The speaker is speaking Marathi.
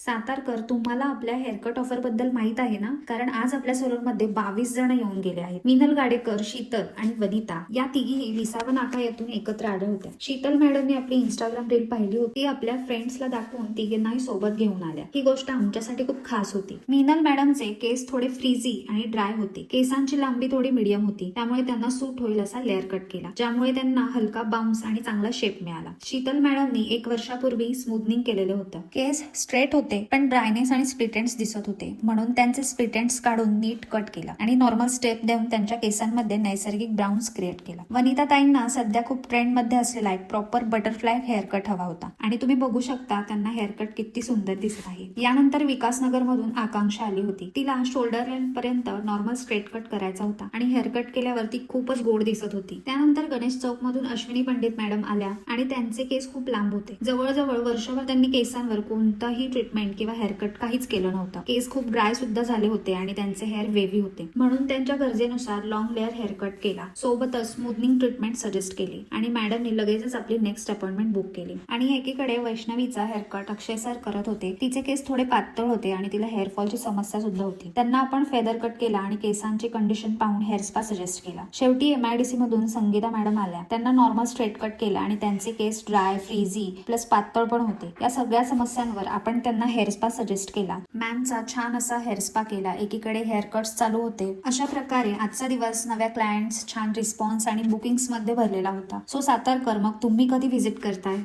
सातारकर, तुम्हाला आपल्या हेअरकट ऑफर बद्दल माहित आहे ना? कारण आज आपल्या सलूनमध्ये 22 जण येऊन गेले आहेत. मिनल गाडेकर, शीतल आणि वनिता या तिघीही विसावा नाका येथून एकत्र आल्या होत्या. शीतल मॅडमने आपली इंस्टाग्राम रील पाहिली होती. ती आपल्या फ्रेंड्सला दाखवून तिघींनाही सोबत घेऊन आल्या. ही गोष्ट आमच्यासाठी खूप खास होती. मिनल मॅडमचे केस थोडे फ्रीझी आणि ड्राय होते. केसांची लांबी थोडी मीडियम होती, त्यामुळे त्यांना सूट होईल असा लेअर कट केला, ज्यामुळे त्यांना हलका बाउन्स आणि चांगला शेप मिळाला. शीतल मॅडमनी 1 वर्षापूर्वी स्मूथनिंग केलेलं होतं. केस स्ट्रेट होते, पण ड्रायनेस आणि स्प्लिट एंड्स दिसत होते, म्हणून त्यांचे स्प्लिट एंड्स काढून नीट कट केला आणि नॉर्मल स्टेप देऊन त्यांच्या केसांमध्ये नैसर्गिक ब्राउन्स क्रिएट केला. वनिता ताईंना सध्या खूप ट्रेंड मध्ये असलेला एक प्रॉपर बटरफ्लाय हेअरकट हवा होता आणि तुम्ही बघू शकता त्यांना हेअरकट किती सुंदर दिसत आहे. यानंतर विकासनगर मधून आकांक्षा आली होती. तिला शोल्डर लाईन पर्यंत नॉर्मल स्ट्रेट कट करायचा होता आणि हेअरकट केल्यावरती खूपच गोड दिसत होती. त्यानंतर गणेश चौक मधून अश्विनी पंडित मॅडम आल्या आणि त्यांचे केस खूप लांब होते. जवळजवळ वर्षभर त्यांनी केसांवर कोणताही ट्रीटमेंट किंवा हेअरकट काहीच केलं नव्हतं. केस खूप ड्राय सुद्धा झाले होते आणि त्यांचे हेअर वेव्ही होते, म्हणून त्यांच्या गरजेनुसार लॉंग लेअर हेअरकट केला. सोबतच स्मूथनिंग ट्रीटमेंट सजेस्ट केली आणि मॅडमने लगेचच आपली नेक्स्ट अपॉइंटमेंट बुक केली. आणि एकीकडे वैष्णवीचा हेअरकट अक्षय सर करत होते. तिचे केस थोडे पातळ होते आणि तिला हेअरफॉलची समस्या सुद्धा होती. त्यांना आपण फेदर कट केला आणि केसांची कंडिशन पाहून हेअर स्पा सजेस्ट केला. शेवटी MIDC मधून संगीता मॅडम आल्या. त्यांना नॉर्मल स्ट्रेट कट केला आणि त्यांचे केस ड्राय, फ्रीझी प्लस पातळ पण होते. या सगळ्या समस्यांवर आपण त्यांना हेअर स्पा सजेस्ट केला. मॅमचा छान असा हेअर स्पा केला. एकीकडे हेअर कट्स चालू होते. अशा प्रकारे आजचा दिवस नव्या क्लायंट्स, छान रिस्पॉन्स आणि बुकिंग्स मध्ये भरलेला होता. सो सातारकर, मग तुम्ही कधी व्हिजिट करताय?